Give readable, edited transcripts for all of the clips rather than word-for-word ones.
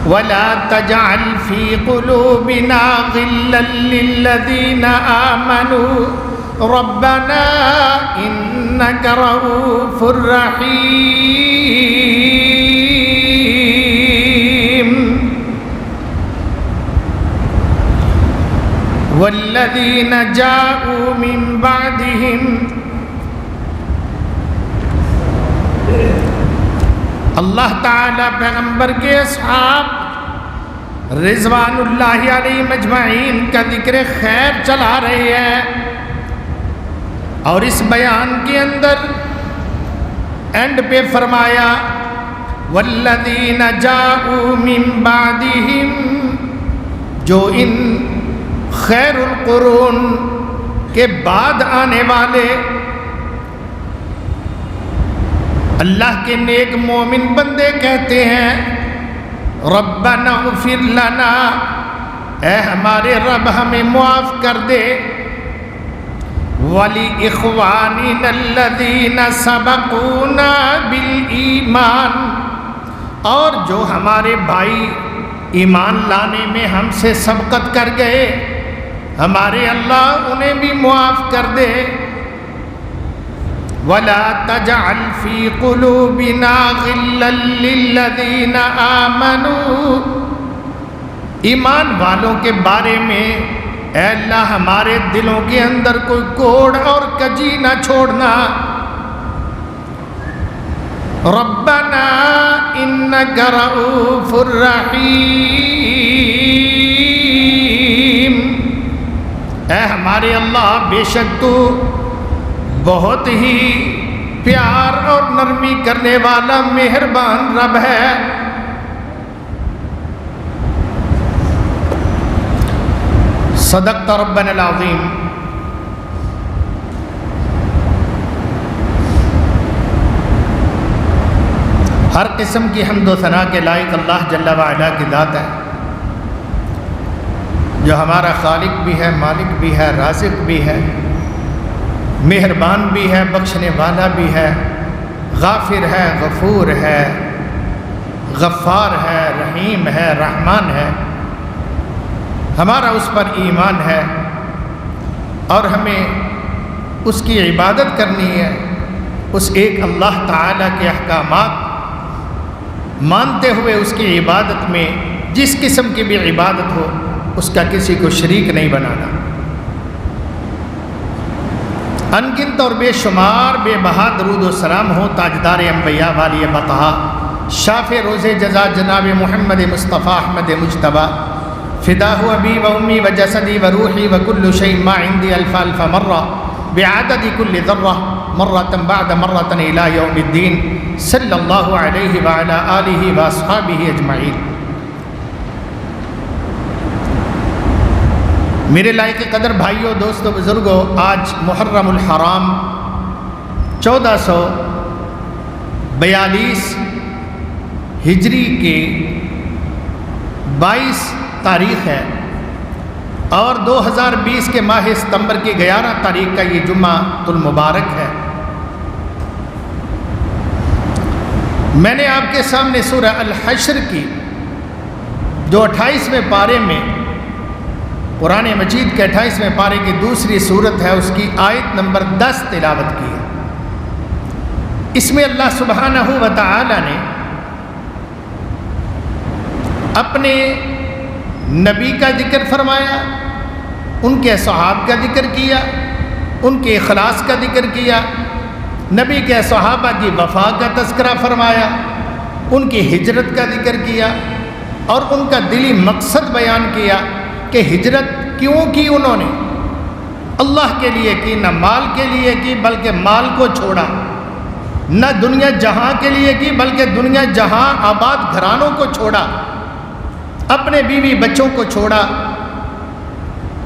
ولا تجعل في قلوبنا غلا للذين آمنوا ربنا إنك رؤوف رحيم والذين جاءوا من بعدهم اللہ تعالیٰ پیغمبر کے اصحاب رضوان اللہ علیہ مجمعین کا ذکر خیر چلا رہے ہیں، اور اس بیان کے اندر اینڈ پہ فرمایا والذین جاءوا من بعدہم، جو ان خیر القرون کے بعد آنے والے اللہ کے نیک مومن بندے کہتے ہیں ربنا اغفر لنا، اے ہمارے رب ہمیں معاف کر دے، وَلِإِخْوَانِنَا الَّذِينَ سَبَقُونَا بِالْإِيمَانِ، اور جو ہمارے بھائی ایمان لانے میں ہم سے سبقت کر گئے، ہمارے اللہ انہیں بھی معاف کر دے، وَلَا تَجْعَلْ فِي قُلُوبِنَا غِلًّا لِلَّذِينَ آمَنُوا، ایمان والوں کے بارے میں اے اللہ ہمارے دلوں کے اندر کوئی کوڑ اور کجی نہ چھوڑنا، ربنا انک رؤوف رحیم، اے ہمارے اللہ بے شک تو بہت ہی پیار اور نرمی کرنے والا مہربان رب ہے۔ صدقت ربنا العظیم۔ ہر قسم کی حمد و ثنا کے لائق اللہ جل وعلا کی ذات ہے، جو ہمارا خالق بھی ہے، مالک بھی ہے، رازق بھی ہے، مہربان بھی ہے، بخشنے والا بھی ہے، غافر ہے، غفور ہے، غفار ہے، رحیم ہے، رحمان ہے۔ ہمارا اس پر ایمان ہے اور ہمیں اس کی عبادت کرنی ہے، اس ایک اللہ تعالیٰ کے احکامات مانتے ہوئے اس کی عبادت میں جس قسم کی بھی عبادت ہو اس کا کسی کو شریک نہیں بنانا۔ انگنت اور بے شمار بے بہا درود و سلام ہو تاجدار انبیاء والی بقا شافع روز جزا جناب محمد مصطفیٰ احمد مجتبی فداہ ابی و امی و جسدی و روحی و کل شیء ما عندی الف الف مرہ بعدد کل ذرہ مرۃ بعد مرۃ الی یوم الدین صلی اللہ علیہ وعلی آلہ و اصحابہ اجمعین۔ میرے لائق قدر بھائیوں، دوستوں، بزرگوں، آج محرم الحرام 1442 ہجری کی 22 تاریخ ہے اور 2020 کے ماہ ستمبر کی 11 تاریخ کا یہ جمعہ المبارک ہے۔ میں نے آپ کے سامنے سورہ الحشر کی جو 28ویں پارے میں قرآن مجید کے 28ویں پارے کی دوسری صورت ہے اس کی آیت نمبر 10 تلاوت کی ہے۔ اس میں اللہ سبحانہ و تعالی نے اپنے نبی کا ذکر فرمایا، ان کے صحابہ کا ذکر کیا، ان کے اخلاص کا ذکر کیا، نبی کے صحابہ کی وفا کا تذکرہ فرمایا، ان کی ہجرت کا ذکر کیا اور ان کا دلی مقصد بیان کیا کہ ہجرت کیوں کی انہوں نے، اللہ کے لیے کی، نہ مال کے لیے کی بلکہ مال کو چھوڑا، نہ دنیا جہاں کے لیے کی بلکہ دنیا جہاں آباد گھرانوں کو چھوڑا، اپنے بیوی بچوں کو چھوڑا۔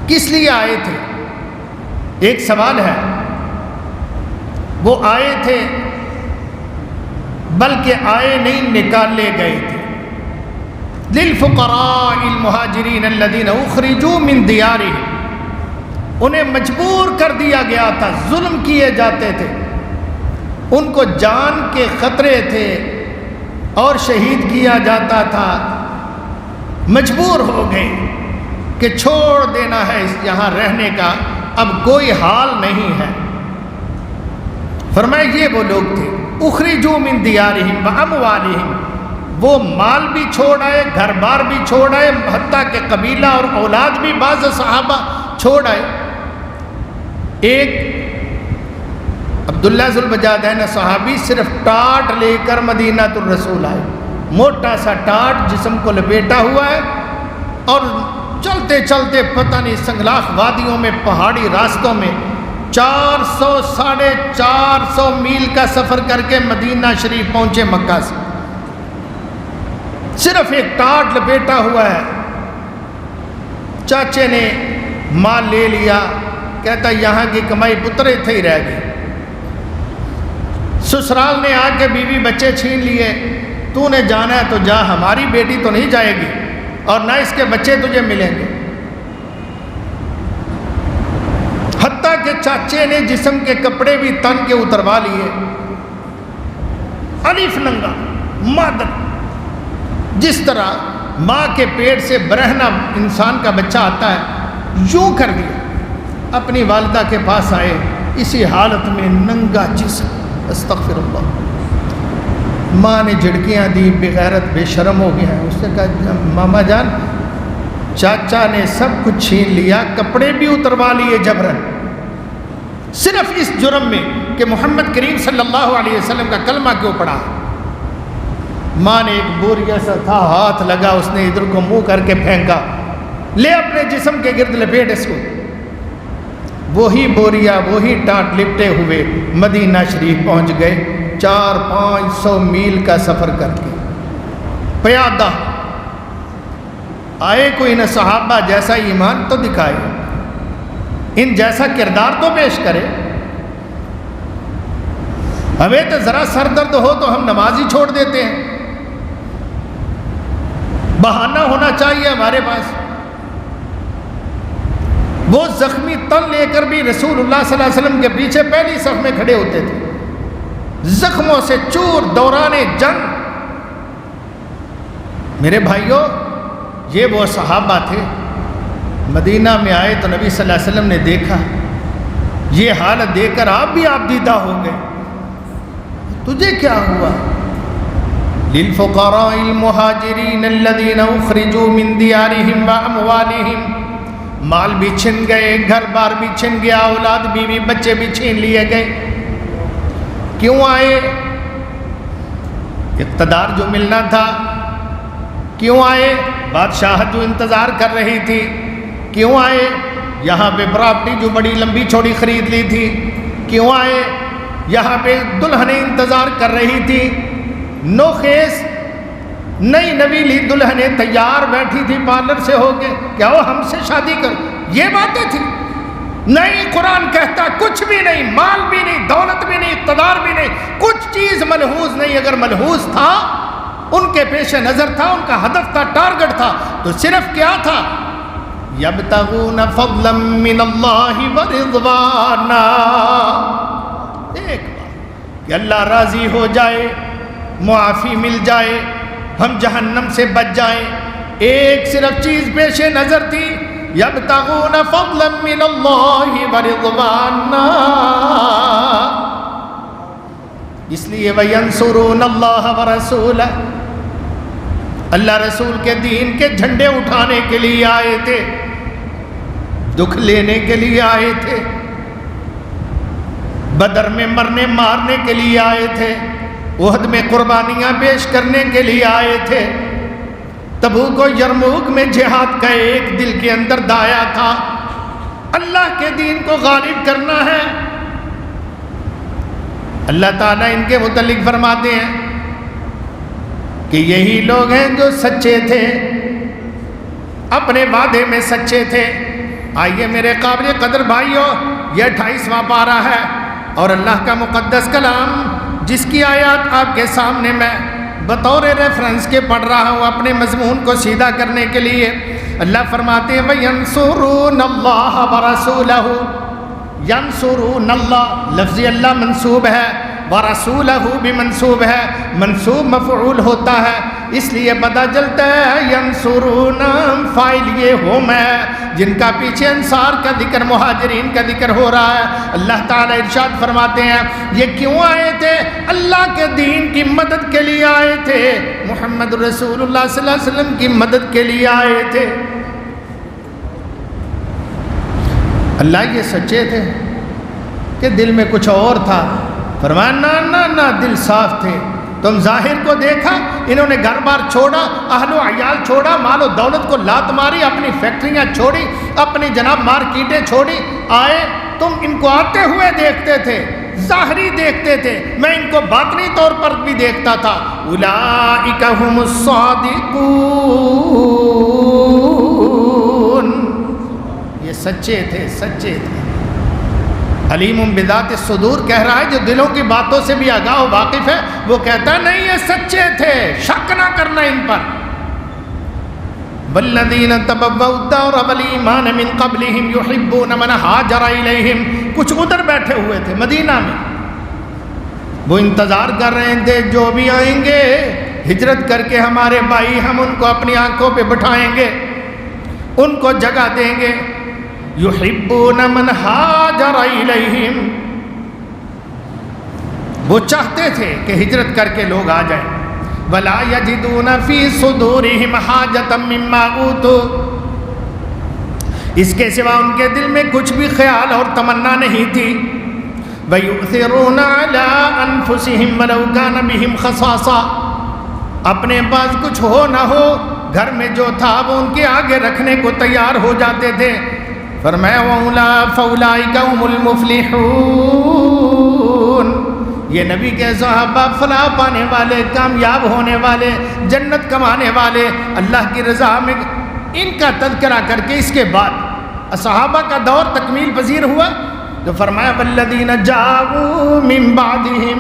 کس لیے آئے تھے؟ ایک سوال ہے۔ وہ آئے تھے بلکہ آئے نہیں، نکالے گئے تھے۔ للفقراء المہاجرین الذین اخرجوا من دیارہم، انہیں مجبور کر دیا گیا تھا، ظلم کیے جاتے تھے، ان کو جان کے خطرے تھے اور شہید کیا جاتا تھا، مجبور ہو گئے کہ چھوڑ دینا ہے اس یہاں رہنے کا، اب کوئی حال نہیں ہے۔ فرمایا یہ وہ لوگ تھے اخرجوا من دیارہم واموالہم، وہ مال بھی چھوڑ آئے، گھر بار بھی چھوڑ آئے، حتیٰ کہ قبیلہ اور اولاد بھی بعض صحابہ چھوڑ آئے۔ ایک عبداللہ ذوالبجادین صحابی صرف ٹاٹ لے کر مدینہ الرسول آئے، موٹا سا ٹاٹ جسم کو لپیٹا ہوا ہے، اور چلتے چلتے پتہ نہیں سنگلاخ وادیوں میں، پہاڑی راستوں میں 400-450 میل کا سفر کر کے مدینہ شریف پہنچے مکہ سے، صرف ایک ٹاٹ لپیٹا ہوا ہے۔ چاچے نے مال لے لیا، کہتا یہاں کی کمائی پترے تھے ہی رہ گئی، سسرال نے آ کے بیوی بچے چھین لیے، تو نے جانا ہے تو جا، ہماری بیٹی تو نہیں جائے گی اور نہ اس کے بچے تجھے ملیں گے۔ حتیٰ کہ چاچے نے جسم کے کپڑے بھی تن کے اتروا لیے، الف ننگا مادر، جس طرح ماں کے پیٹ سے برہنہ انسان کا بچہ آتا ہے یوں کر دیا، اپنی والدہ کے پاس آئے اسی حالت میں ننگا جسم، استغفر اللہ۔ ماں نے جھڑکیاں دی، بغیرت بے شرم ہو گیا ہے، اس نے کہا ماما جان چاچا نے سب کچھ چھین لیا، کپڑے بھی اتروا لیے جبرن، صرف اس جرم میں کہ محمد کریم صلی اللہ علیہ وسلم کا کلمہ کیوں پڑھا۔ ماں نے ایک بوریا سا تھا، ہاتھ لگا، اس نے ادھر کو منہ کر کے پھینکا، لے اپنے جسم کے گرد لپیٹ اس کو۔ وہی بوریا وہی ٹاٹ لپٹے ہوئے مدینہ شریف پہنچ گئے، 400-500 میل کا سفر کر کے پیادہ آئے۔ کوئی نہ صحابہ جیسا ایمان تو دکھائے، ان جیسا کردار تو پیش کرے۔ ہمیں تو ذرا سر درد ہو تو ہم نماز ہی چھوڑ دیتے ہیں، بہانہ ہونا چاہیے ہمارے پاس۔ وہ زخمی تن لے کر بھی رسول اللہ صلی اللہ علیہ وسلم کے پیچھے پہلی صف میں کھڑے ہوتے تھے، زخموں سے چور دوران جنگ۔ میرے بھائیوں، یہ وہ صحابہ تھے، مدینہ میں آئے تو نبی صلی اللہ علیہ وسلم نے دیکھا، یہ حالت دیکھ کر آپ بھی آپ دیدہ ہو گئے، تجھے کیا ہوا؟ للفقراء المہاجرین الذین اخرجوا من دیارہم واموالہم، مال بھی چھن گئے، گھر بار بھی چھن گیا، اولاد بیوی بچے بھی چھین لیے گئے۔ کیوں آئے؟ اقتدار جو ملنا تھا۔ کیوں آئے؟ بادشاہت جو انتظار کر رہی تھی۔ کیوں آئے؟ یہاں پہ پراپرٹی جو بڑی لمبی چوڑی خرید لی تھی۔ کیوں آئے؟ یہاں پہ دلہنیں انتظار کر رہی تھی، نوخیز نئی نویلی دلہنیں تیار بیٹھی تھی پارلر سے ہو کے، کیا وہ ہم سے شادی کر، یہ باتیں تھی؟ نہیں، قرآن کہتا کچھ بھی نہیں، مال بھی نہیں، دولت بھی نہیں، اقتدار بھی نہیں، کچھ چیز ملحوظ نہیں۔ اگر ملحوظ تھا، ان کے پیش نظر تھا، ان کا ہدف تھا، ٹارگٹ تھا، تو صرف کیا تھا؟ یبتغون فضلا من اللہ ورضوانا، ایک بات کہ اللہ راضی ہو جائے، معافی مل جائے، ہم جہنم سے بچ جائیں، ایک صرف چیز پیش نظر تھی، یبتغون فضلا من اللہ ورضوانا، اس لیے وینصرون اللہ ورسولہ، اللہ رسول کے دین کے جھنڈے اٹھانے کے لیے آئے تھے، دکھ لینے کے لیے آئے تھے، بدر میں مرنے مارنے کے لیے آئے تھے، احد میں قربانیاں پیش کرنے کے لیے آئے تھے، تبوک و یرموک میں جہاد کا ایک دل کے اندر دایا تھا، اللہ کے دین کو غالب کرنا ہے۔ اللہ تعالیٰ ان کے متعلق فرماتے ہیں کہ یہی لوگ ہیں جو سچے تھے، اپنے وعدے میں سچے تھے۔ آئیے میرے قابل قدر بھائیوں، یہ 28واں پارہ ہے اور اللہ کا مقدس کلام جس کی آیات آپ کے سامنے میں بطور ریفرنس کے پڑھ رہا ہوں اپنے مضمون کو سیدھا کرنے کے لیے، اللہ فرماتے ہیں وَيَنْصُرُونَ اللَّهَ وَرَسُولَهُ، ینصرون اللہ، لفظ اللہ منصوب ہے، ورسولہ بھی منصوب ہے، منصوب مفعول ہوتا ہے، اس لیے پتہ چلتا ہے ینصرون فاعل یہ ہم ہے جن کا پیچھے انصار کا ذکر، مہاجرین کا ذکر ہو رہا ہے۔ اللہ تعالیٰ ارشاد فرماتے ہیں یہ کیوں آئے تھے؟ اللہ کے دین کی مدد کے لیے آئے تھے، محمد رسول اللہ صلی اللہ علیہ وسلم کی مدد کے لیے آئے تھے۔ اللہ یہ سچے تھے کہ دل میں کچھ اور تھا؟ فرمایا نا نا نا، دل صاف تھے۔ تم ظاہر کو دیکھا، انہوں نے گھر بار چھوڑا، اہل و عیال چھوڑا، مال و دولت کو لات ماری، اپنی فیکٹریاں چھوڑی، اپنی جناب مارکیٹیں چھوڑی، آئے۔ تم ان کو آتے ہوئے دیکھتے تھے، ظاہری دیکھتے تھے، میں ان کو باطنی طور پر بھی دیکھتا تھا۔ اولئک هم الصادقون، یہ سچے تھے، سچے تھے۔ علیم بذات الصدور کہہ رہا ہے جو دلوں کی باتوں سے بھی آگاہ و واقف ہے، وہ کہتا ہے نہیں یہ سچے تھے، شک نہ کرنا ان پر۔ والذین تبوؤا الدار والایمان من قبلہم یحبون من ہاجر الیہم، کچھ ادھر بیٹھے ہوئے تھے مدینہ میں، وہ انتظار کر رہے تھے جو بھی آئیں گے ہجرت کر کے ہمارے بھائی، ہم ان کو اپنی آنکھوں پہ بٹھائیں گے، ان کو جگہ دیں گے۔ یحبون من ہاجر الیہم، وہ چاہتے تھے کہ ہجرت کر کے لوگ آ جائیں۔ ولا یجدون فی صدورہم حاجۃ مما اوتوا، اس کے سوا ان کے دل میں کچھ بھی خیال اور تمنا نہیں تھی۔ ویؤثرون علی انفسہم ولو کان بہم خصاصہ، اپنے پاس کچھ ہو نہ ہو گھر میں جو تھا وہ ان کے آگے رکھنے کو تیار ہو جاتے تھے۔ فرمایا فاولئک هم المفلحون، یہ نبی کے صحابہ فلاح پانے والے، کامیاب ہونے والے، جنت کمانے والے، اللہ کی رضا میں۔ ان کا تذکرہ کر کے اس کے بعد صحابہ کا دور تکمیل پذیر ہوا، تو فرمایا والذین جاءوا من بعدہم،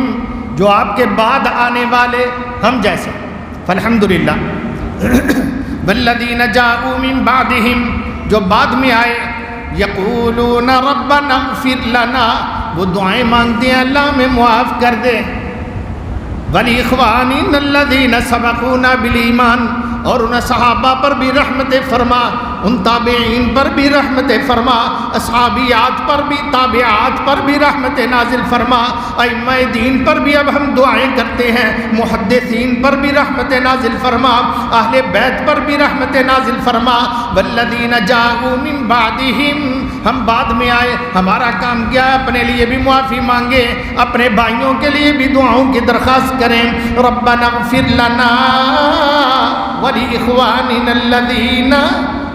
جو آپ کے بعد آنے والے ہم جیسے، فالحمدللہ۔ والذین جاءوا من بعدہم، جو بعد میں آئے، یقولون ربنا اغفر لنا، وہ دعائیں مانگتے ہیں اللہ میں معاف کر دے۔ وَلِإِخْوَانِنَا الَّذِينَ سَبَقُونَا بِالْإِيمَانِ، اور ان صحابہ پر بھی رحمت فرما، ان تابعین پر بھی رحمت فرما، اصحابیات پر بھی، تابعات پر بھی رحمت نازل فرما، ائمہ دین پر بھی اب ہم دعائیں کرتے ہیں، محدثین پر بھی رحمت نازل فرما، اہل بیت پر بھی رحمت نازل فرما۔ والذین جاءوا من بعدہم، ہم بعد میں آئے، ہمارا کام کیا ہے؟ اپنے لیے بھی معافی مانگے، اپنے بھائیوں کے لیے بھی دعاؤں کی درخواست کریں۔ ربنا اغفر لنا وَلِإِخْوَانِنَا الَّذِينَ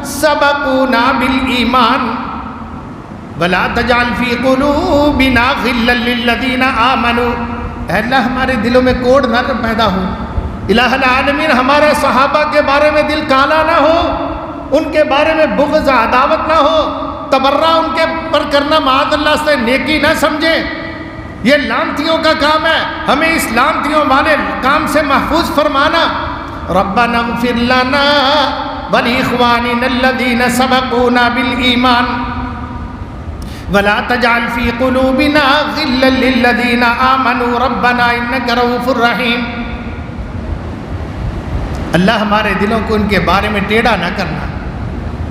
سَبَقُونَا بِالْإِيمَانِ وَلَا تَجْعَلْ فِي قُلُوبِنَا غِلًّا لِّلَّذِينَ آمَنُوا، اے اللہ ہمارے دلوں میں کوڑ نہ پیدا ہو، الہ العالمین ہمارے صحابہ کے بارے میں دل کالا نہ ہو، ان کے بارے میں بغض عداوت نہ ہو، تبرہ ان کے پر کرنا معاذ اللہ سے نیکی نہ سمجھے، یہ لانتیوں کا کام ہے، ہمیں اس لانتیوں والے کام سے محفوظ فرمانا۔ ربنا اغفر لنا ولإخواننا الذين سبقونا بالإيمان ولا تجعل في قلوبنا غلا للذين آمنوا ربنا إنك رؤوف رحيم۔ اللہ ہمارے دلوں کو ان کے بارے میں ٹیڑھا نہ کرنا،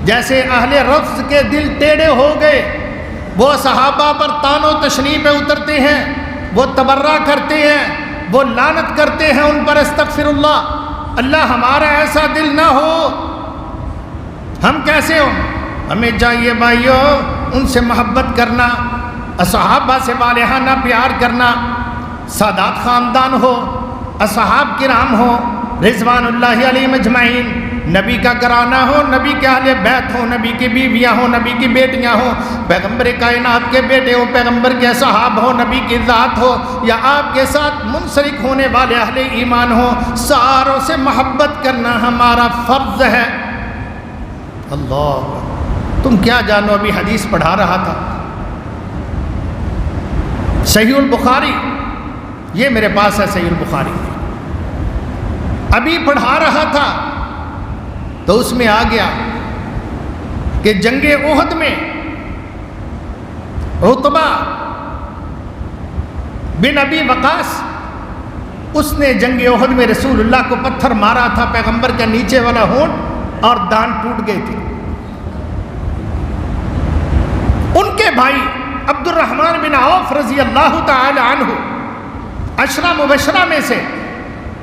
جیسے اہل رفض کے دل ٹیڑھے ہو گئے، وہ صحابہ پر طعن و تشنیع پہ اترتے ہیں، وہ تبرہ کرتے ہیں، وہ لعنت کرتے ہیں ان پر، استغفر اللہ۔ اللہ ہمارا ایسا دل نہ ہو، ہم کیسے ہوں؟ ہمیں چاہیے بھائیو ان سے محبت کرنا، اصحابہ سے والہانہ پیار کرنا، سادات خاندان ہو، اصحاب کرام ہو رضوان اللہ علیہم اجمعین، نبی کا گھرانہ ہو، نبی کے اہل بیت ہو، نبی کی بیویاں ہوں، نبی کی بیٹیاں ہوں، پیغمبر کائنات کے بیٹے ہو، پیغمبر کے صحاب ہو، نبی کی ذات ہو، یا آپ کے ساتھ منسلک ہونے والے اہل ایمان ہو، ساروں سے محبت کرنا ہمارا فرض ہے۔ اللہ، تم کیا جانو، ابھی حدیث پڑھا رہا تھا، صحیح البخاری، یہ میرے پاس ہے صحیح البخاری، ابھی پڑھا رہا تھا تو اس میں آ گیا کہ جنگ احد میں عتبہ بن ابی وقاص، اس نے جنگ احد میں رسول اللہ کو پتھر مارا تھا، پیغمبر کا نیچے والا ہونٹ اور دان ٹوٹ گئے تھے۔ ان کے بھائی عبد الرحمن بن عوف رضی اللہ تعالی عنہ، عشرہ مبشرہ میں سے،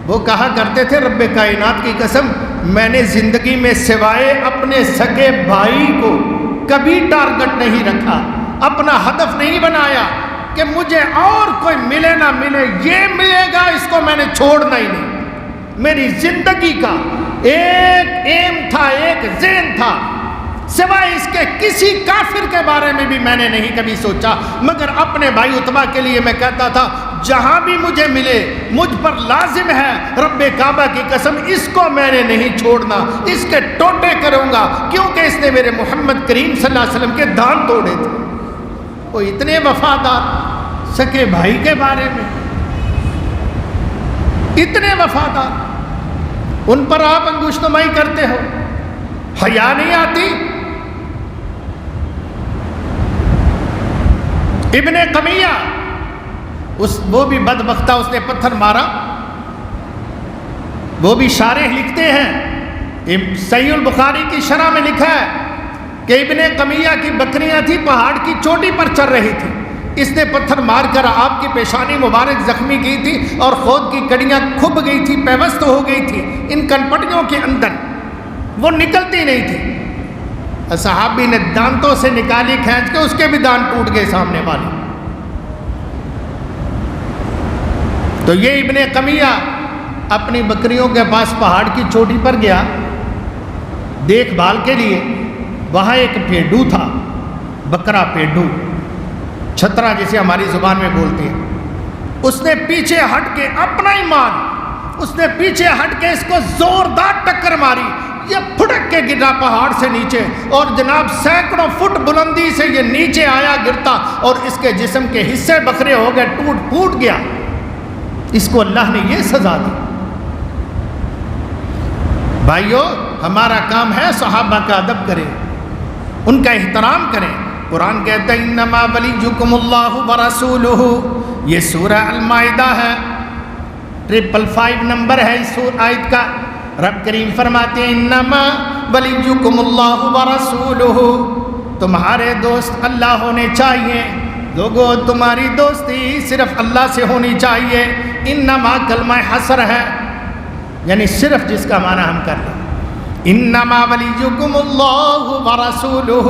وہ کہا کرتے تھے رب کائنات کی قسم، میں نے زندگی میں سوائے اپنے سگے بھائی کو کبھی ٹارگٹ نہیں رکھا، اپنا ہدف نہیں بنایا کہ مجھے اور کوئی ملے نہ ملے، یہ ملے گا اس کو میں نے چھوڑنا ہی نہیں۔ میری زندگی کا ایک ایم تھا، ایک ذہن تھا، سوائے اس کے کسی کافر کے بارے میں بھی میں نے نہیں کبھی سوچا، مگر اپنے بھائی عتبہ کے لیے میں کہتا تھا جہاں بھی مجھے ملے مجھ پر لازم ہے رب کعبہ کی قسم اس کو میں نے نہیں چھوڑنا، اس کے ٹوٹے کروں گا، کیونکہ اس نے میرے محمد کریم صلی اللہ علیہ وسلم کے دان توڑے تھے۔ وہ اتنے وفادار سکے بھائی کے بارے میں، اتنے وفادار، ان پر آپ انگشتمائی کرتے ہو، حیا نہیں آتی؟ ابن قمیہ، وہ بھی بدبختہ، اس نے پتھر مارا، وہ بھی شارح لکھتے ہیں، صحیح البخاری کی شرح میں لکھا ہے کہ ابن قمیہ کی بکریاں تھیں، پہاڑ کی چوٹی پر چل رہی تھی، اس نے پتھر مار کر آپ کی پیشانی مبارک زخمی کی تھی اور خود کی کڑیاں کھب گئی تھی، پیوست ہو گئی تھی ان کنپٹیوں کے اندر، وہ نکلتی نہیں تھی۔ صحابی نے دانتوں سے نکالی کھینچ کے، اس کے بھی دانت ٹوٹ گئے سامنے والے۔ تو یہ ابن قمیہ اپنی بکریوں کے پاس پہاڑ کی چوٹی پر گیا دیکھ بھال کے لیے، وہاں ایک پیڈو تھا، بکرا پیڈو، چھترا جسے ہماری زبان میں بولتے ہیں، اس نے پیچھے ہٹ کے اپنا ایمان، اس نے پیچھے ہٹ کے اس کو زوردار ٹکر ماری، یہ پھٹک کے گرا پہاڑ سے نیچے، اور جناب سینکڑوں فٹ بلندی سے یہ نیچے آیا گرتا، اور اس کے جسم کے حصے بکھرے ہو گئے، ٹوٹ پھوٹ گیا۔ اس کو اللہ نے یہ سزا دی۔ بھائیو، ہمارا کام ہے صحابہ کا ادب کریں، ان کا احترام کریں۔ قرآن کہتا ہے انما ولیکم اللہ ورسولہ، یہ سورہ المائدہ ہے، 555 نمبر ہے اس آیت کا۔ رب کریم فرماتے ہیں انما ولیکم اللہ ورسولہ، تمہارے دوست اللہ ہونے چاہیے، لوگوں تمہاری دوستی صرف اللہ سے ہونی چاہیے۔ انما کلمہ حصر ہے، یعنی صرف جس کا معنی ہم کر لیں، انما ولیکم اللہ ورسولہ،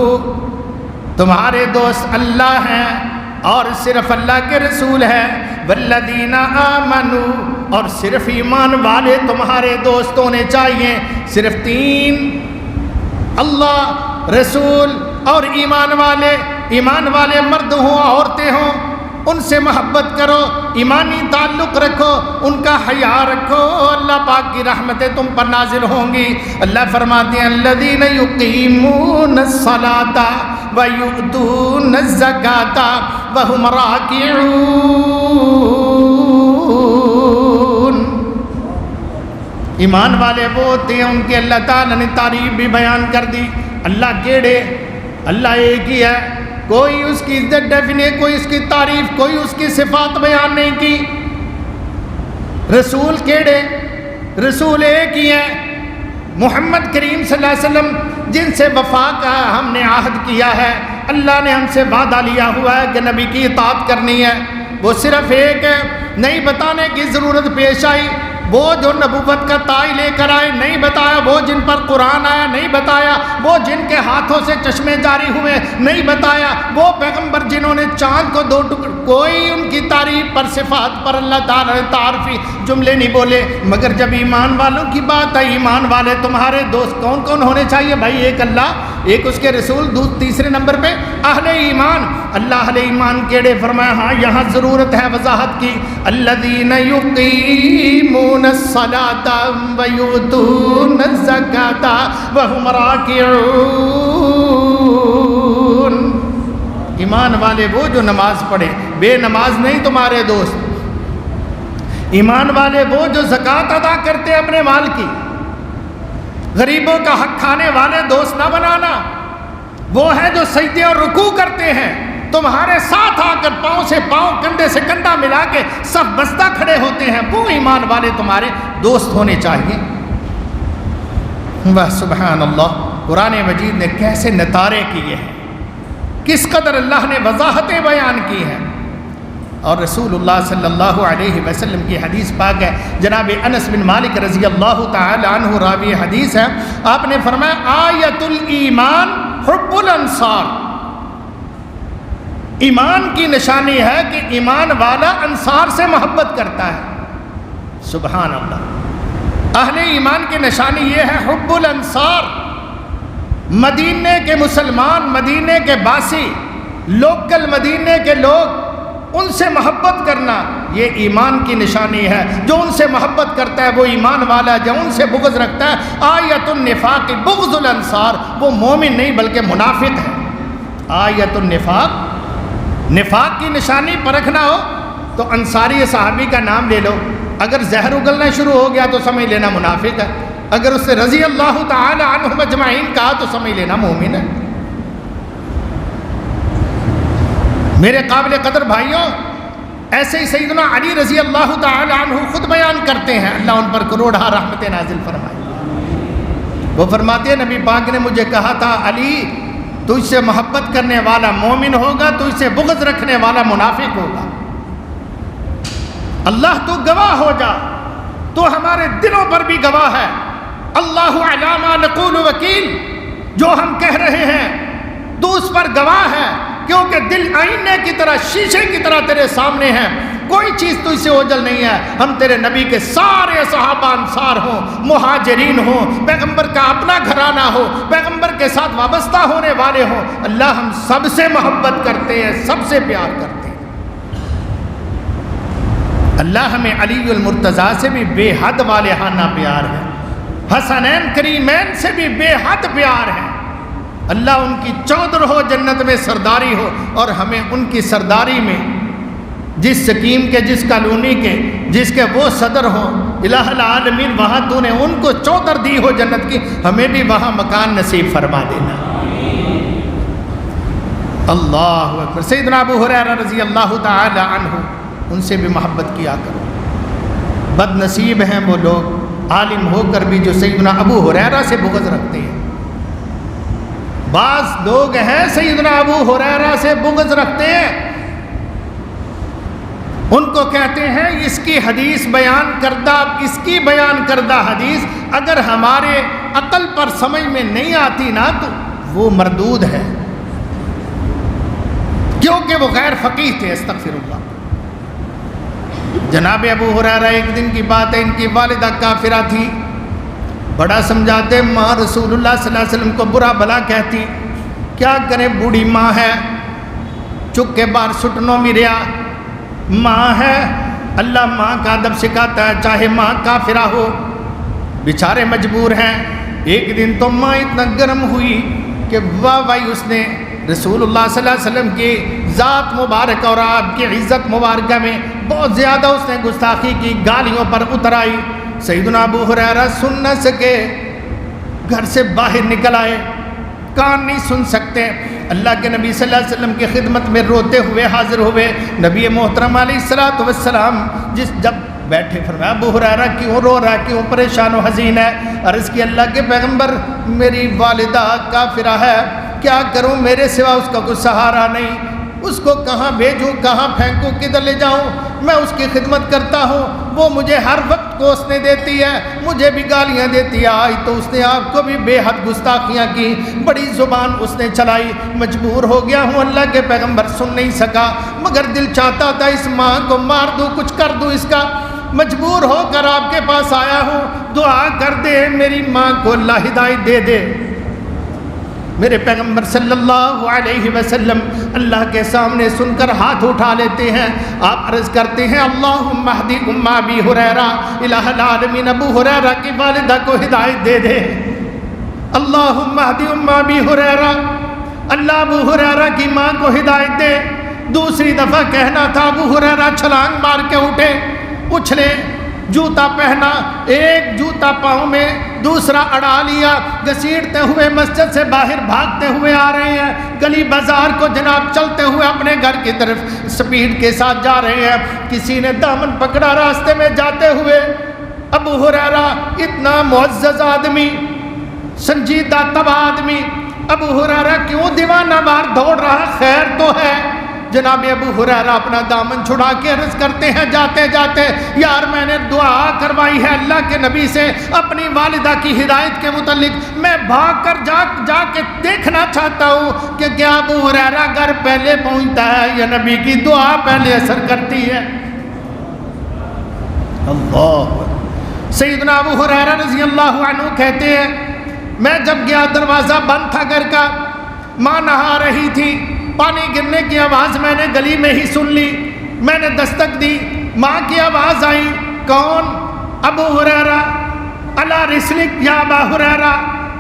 تمہارے دوست اللہ ہیں اور صرف اللہ کے رسول ہے، والذین آمنوا، اور صرف ایمان والے تمہارے دوست ہونے چاہیے۔ صرف 3، اللہ، رسول اور ایمان والے۔ ایمان والے مرد ہوں عورتیں ہوں، ان سے محبت کرو، ایمانی تعلق رکھو، ان کا حیا رکھو، اللہ پاک کی رحمتیں تم پر نازل ہوں گی۔ اللہ فرماتے ہیں الذین یقیمون الصلاۃ ویؤتون الزکاۃ وہم راکعون، ایمان والے وہ ہوتے ہیں ان کے اللہ تعالیٰ نے تعریف بھی بیان کر دی۔ اللہ کیڑے، اللہ ایک ہی ہے، کوئی اس کی عزت ڈیفینے، کوئی اس کی تعریف، کوئی اس کی صفات بیان نہیں کی۔ رسول کیڑے، رسول ایک ہی ہے، محمد کریم صلی اللہ علیہ وسلم جن سے وفا کا ہم نے عہد کیا ہے، اللہ نے ہم سے وعدہ لیا ہوا ہے کہ نبی کی اطاعت کرنی ہے، وہ صرف ایک ہے، نہیں بتانے کی ضرورت پیش آئی۔ وہ جو نبوت کا تاج لے کر آئے نہیں بتایا، وہ جن پر قرآن آیا نہیں بتایا، وہ جن کے ہاتھوں سے چشمے جاری ہوئے نہیں بتایا، وہ پیغمبر جنہوں نے چاند کو 2 ٹکڑ، کوئی ان کی تعریف پر، صفات پر اللہ تعالیٰ نے تعارفی جملے نہیں بولے۔ مگر جب ایمان والوں کی بات ہے، ایمان والے تمہارے دوست کون کون ہونے چاہیے بھائی؟ ایک اللہ، ایک اس کے رسول، تیسرے نمبر پہ اہل ایمان۔ اللہ اہل ایمان کیڑے فرمایا، ہاں یہاں ضرورت ہے وضاحت کی۔ الذین یقیمون الصلاۃ ویؤتون الزکاۃ وہم راکعون، ایمان والے وہ جو نماز پڑھے، بے نماز نہیں تمہارے دوست۔ ایمان والے وہ جو زکوٰۃ ادا کرتے ہیں اپنے مال کی، غریبوں کا حق کھانے والے دوست نہ بنانا۔ وہ ہیں جو سجدے اور رکوع کرتے ہیں، تمہارے ساتھ آ کر پاؤں سے پاؤں کندھے سے کندھا ملا کے سب بستہ کھڑے ہوتے ہیں، وہ ایمان والے تمہارے دوست ہونے چاہیے۔ واہ سبحان اللہ، قرآن مجید نے کیسے نتارے کیے ہیں، کس قدر اللہ نے وضاحتیں بیان کی ہیں۔ اور رسول اللہ صلی اللہ علیہ وسلم کی حدیث پاک ہے، جناب انس بن مالک رضی اللہ تعالی عنہ راوی حدیث ہے، آپ نے فرمایا آیت الایمان حب الانصار، ایمان کی نشانی ہے کہ ایمان والا انصار سے محبت کرتا ہے۔ سبحان اللہ، اہل ایمان کی نشانی یہ ہے حب الانصار، مدینے کے مسلمان، مدینے کے باسی، لوکل مدینے کے لوگ، ان سے محبت کرنا یہ ایمان کی نشانی ہے۔ جو ان سے محبت کرتا ہے وہ ایمان والا، جو ان سے بغض رکھتا ہے آیت النفاق بغض الانصار، وہ مومن نہیں بلکہ منافق ہے۔ آیت النفاق، نفاق کی نشانی پرکھنا ہو تو انصاری صحابی کا نام لے لو، اگر زہر اگلنا شروع ہو گیا تو سمجھ لینا منافق ہے، اگر اس سے رضی اللہ تعالی عنہم اجمعین کہا تو سمجھ لینا مومن ہے۔ میرے قابل قدر بھائیوں، ایسے ہی سیدنا علی رضی اللہ تعالی عنہ خود بیان کرتے ہیں، اللہ ان پر کروڑہ رحمت نازل فرمائے۔ وہ فرماتے ہیں نبی پاک نے مجھے کہا تھا علی تجھ سے محبت کرنے والا مومن ہوگا، تجھ سے بغض رکھنے والا منافق ہوگا۔ اللہ تو گواہ ہو جا، تو ہمارے دلوں پر بھی گواہ ہے، اللہ علی ما نقول وکیل، جو ہم کہہ رہے ہیں تو اس پر گواہ ہے، کیونکہ دل آئینے کی طرح، شیشے کی طرح تیرے سامنے ہے، کوئی چیز تجھ سے اوجھل نہیں ہے۔ ہم تیرے نبی کے سارے صحابہ انصار ہوں، مہاجرین ہوں، پیغمبر کا اپنا گھرانہ ہو، پیغمبر کے ساتھ وابستہ ہونے والے ہوں، اللہ ہم سب سے محبت کرتے ہیں، سب سے پیار کرتے ہیں۔ اللہ ہمیں علی المرتضیٰ سے بھی بے حد والہانہ پیار ہے، حسنین کریمین سے بھی بے حد پیار ہے۔ اللہ ان کی چودر ہو، جنت میں سرداری ہو، اور ہمیں ان کی سرداری میں جس سکیم کے، جس کالونی کے، جس کے وہ صدر ہوں، الہ العالمین وہاں تو نے ان کو چودر دی ہو جنت کی، ہمیں بھی وہاں مکان نصیب فرما دینا۔ اللہ اکبر۔ سیدنا ابو ہریرہ رضی اللہ تعالی عنہ، ان سے بھی محبت کیا کرو۔ بد نصیب ہیں وہ لوگ عالم ہو کر بھی جو سیدنا ابو ہریرہ سے بغض رکھتے ہیں۔ بعض لوگ ہیں سیدنا ابو ہریرہ سے بغض رکھتے ہیں، ان کو کہتے ہیں اس کی حدیث بیان کردہ، اس کی بیان کردہ حدیث اگر ہمارے عقل پر سمجھ میں نہیں آتی نا تو وہ مردود ہے، کیونکہ وہ غیر فقیہ تھے۔ استغفر اللہ۔ جناب ابو ہریرہ، ایک دن کی بات ہے، ان کی والدہ کافرہ تھی، بڑا سمجھاتے، ماں رسول اللہ صلی اللہ علیہ وسلم کو برا بھلا کہتی، کیا کریں بوڑھی ماں ہے، چک کے بار سٹنوں میں ریا، ماں ہے، اللہ ماں کا ادب سکھاتا ہے چاہے ماں کافرہ ہو، بیچارے مجبور ہیں۔ ایک دن تو ماں اتنا گرم ہوئی کہ واہ اس نے رسول اللہ صلی اللہ علیہ وسلم کی ذات مبارک اور آپ کی عزت مبارکہ میں بہت زیادہ اس نے گستاخی کی، گالیوں پر اتر آئی۔ سیدنا ابو ہریرہ سن نہ سکے، گھر سے باہر نکل آئے، کان نہیں سن سکتے، اللہ کے نبی صلی اللہ علیہ وسلم کی خدمت میں روتے ہوئے حاضر ہوئے۔ نبی محترم علیہ السلام جب بیٹھے فرمایا ابو ہریرہ کیوں رو رہا ہے، کیوں پریشان و حزین ہے؟ عرض کی اللہ کے پیغمبر میری والدہ کافرہ ہے، کیا کروں، میرے سوا اس کا کوئی سہارا نہیں، اس کو کہاں بھیجوں، کہاں پھینکوں، کدھر لے جاؤں، میں اس کی خدمت کرتا ہوں، وہ مجھے ہر وقت کوسنے دیتی ہے، مجھے بھی گالیاں دیتی ہے، آج تو اس نے آپ کو بھی بے حد گستاخیاں کی، بڑی زبان اس نے چلائی، مجبور ہو گیا ہوں اللہ کے پیغمبر، سن نہیں سکا، مگر دل چاہتا تھا اس ماں کو مار دوں، کچھ کر دوں اس کا، مجبور ہو کر آپ کے پاس آیا ہوں، دعا کر دے میری ماں کو اللہ ہدایت دے دے۔ میرے پیغمبر صلی اللہ علیہ وسلم اللہ کے سامنے سن کر ہاتھ اٹھا لیتے ہیں، آپ عرض کرتے ہیں اللہم اہدی ام ابی ہریرہ، الہ العالمین ابو ہریرہ کی والدہ کو ہدایت دے دے، اللہم اہدی ام ابی ہریرہ، اللہ ابو ہریرہ کی ماں کو ہدایت دے۔ دوسری دفعہ کہنا تھا، ابو ہریرہ چھلانگ مار کے اٹھے، اچھلے، جوتا پہنا، ایک جوتا پاؤں میں دوسرا اڑا لیا، گھسیٹتے ہوئے مسجد سے باہر بھاگتے ہوئے آ رہے ہیں، گلی بازار کو جناب چلتے ہوئے اپنے گھر کی طرف سپیڈ کے ساتھ جا رہے ہیں۔ کسی نے دامن پکڑا راستے میں جاتے ہوئے، ابو ہریرہ اتنا معزز آدمی، سنجیدہ طبع آدمی، ابو ہریرہ کیوں دیوانہ وار دوڑ رہا، خیر تو ہے؟ جناب ابو ہریرہ اپنا دامن چھڑا کے عرض کرتے ہیں جاتے جاتے، یار میں نے دعا کروائی ہے اللہ کے نبی سے اپنی والدہ کی ہدایت کے متعلق، میں بھاگ کر جا کے دیکھنا چاہتا ہوں کہ کیا ابو ہریرہ گھر پہلے پہنچتا ہے یا نبی کی دعا پہلے اثر کرتی ہے۔ اللہ سیدنا ابو ہریرہ رضی اللہ عنہ کہتے ہیں میں جب گیا دروازہ بند تھا گھر کا، ماں نہا رہی تھی، پانی گرنے کی آواز میں نے گلی میں ہی سن لی، میں نے دستک دی، ماں کی آواز آئی، کون؟ ابو ہریرہ، الا رسلک یا ابا ہریرہ،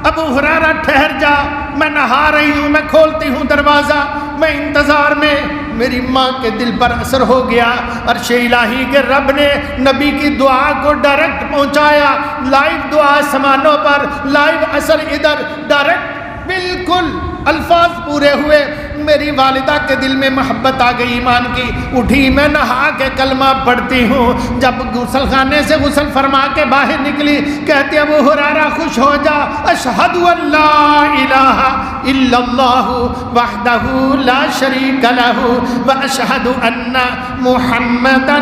ابو ہریرہ ٹھہر جا، میں نہا رہی ہوں، میں کھولتی ہوں دروازہ، میں انتظار میں۔ میری ماں کے دل پر اثر ہو گیا، عرش الہی کے رب نے نبی کی دعا کو ڈائریکٹ پہنچایا، لائیو دعا آسمانوں پر، لائیو اثر ادھر، ڈائریکٹ بالکل الفاظ پورے ہوئے۔ میری والدہ کے دل میں محبت آ گئی ایمان کی، اٹھی، میں نہا کے کلمہ پڑھتی ہوں، جب غسل خانے سے غسل فرما کے باہر نکلی، کہتے ابو ہریرہ خوش ہو جا، اشہد ان لا الہ الا اللہ وحدہ لا شریک لہ واشہد ان محمدا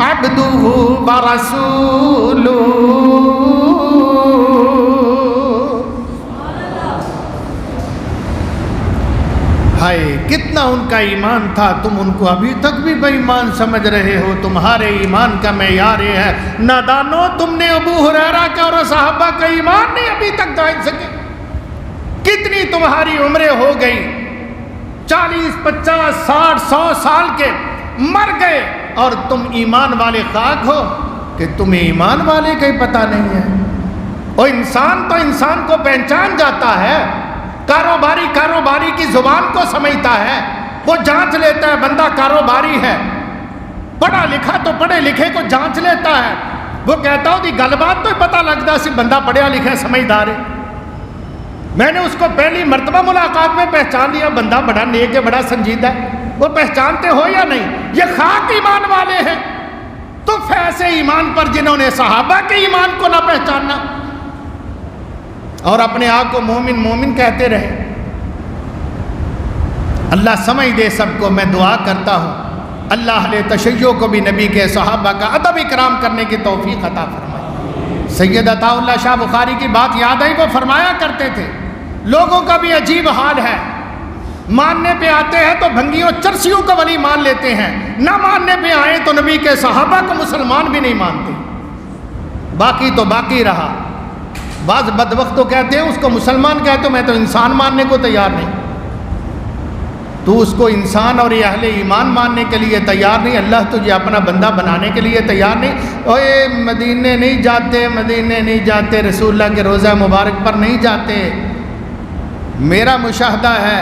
عبدہ ورسولہ۔ ہائے کتنا ان کا ایمان تھا، تم ان کو ابھی تک بھی بے ایمان سمجھ رہے ہو، تمہارے ایمان کا معیار یہ ہے۔ نادانو، تم نے ابو ہریرہ کا اور صحابہ کا ایمان نہیں ابھی تک جان سکے۔ کتنی تمہاری عمریں ہو گئی، 40 50 60 100 سال کے مر گئے اور تم ایمان والے خاک ہو کہ تمہیں ایمان والے کا ہی پتہ نہیں ہے۔ اور انسان تو انسان کو پہچان جاتا ہے، کاروباری کی زبان کو سمجھتا ہے، وہ جانچ لیتا ہے بندہ کاروباری ہے، پڑھا لکھا تو پڑھے لکھے کو جانچ لیتا ہے، وہ کہتا ہوں دی گل بات تو پتہ لگتا سی بندہ پڑھیا لکھا سمجھدار ہے۔ میں نے اس کو پہلی مرتبہ ملاقات میں پہچان لیا، بندہ بڑا نیک ہے، بڑا سنجیدہ ہے۔ وہ پہچانتے ہو یا نہیں؟ یہ خاک ایمان والے ہیں۔ تو ایسے ایمان پر جنہوں نے صحابہ کے ایمان کو نہ پہچاننا اور اپنے آپ کو مومن کہتے رہے۔ اللہ سمجھ دے سب کو، میں دعا کرتا ہوں اللہ اہل تشیع کو بھی نبی کے صحابہ کا ادب اکرام کرنے کی توفیق عطا فرمائے۔ سید عطا اللہ شاہ بخاری کی بات یاد آئی، وہ فرمایا کرتے تھے لوگوں کا بھی عجیب حال ہے، ماننے پہ آتے ہیں تو بھنگیوں چرسیوں کو ولی مان لیتے ہیں، نہ ماننے پہ آئے تو نبی کے صحابہ کو مسلمان بھی نہیں مانتے، باقی تو باقی رہا۔ بعض بدبخت تو کہتے ہیں اس کو مسلمان کہتے ہو، میں تو انسان ماننے کو تیار نہیں۔ تو اس کو انسان اور اہل ایمان ماننے کے لیے تیار نہیں، اللہ تجھے اپنا بندہ بنانے کے لیے تیار نہیں۔ اوے مدینے نہیں جاتے، رسول اللہ کے روضہ مبارک پر نہیں جاتے۔ میرا مشاہدہ ہے،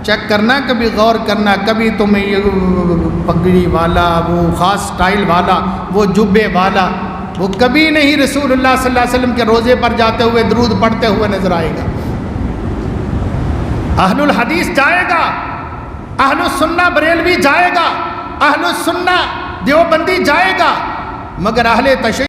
چیک کرنا، کبھی غور کرنا، کبھی تمہیں یہ پگڑی والا، وہ خاص سٹائل والا، وہ جبے والا، وہ کبھی نہیں رسول اللہ صلی اللہ علیہ وسلم کے روزے پر جاتے ہوئے درود پڑھتے ہوئے نظر آئے گا۔ اہل الحدیث جائے گا، اہل السنہ بریلوی جائے گا، اہل السنہ دیوبندی جائے گا، مگر اہل تشیع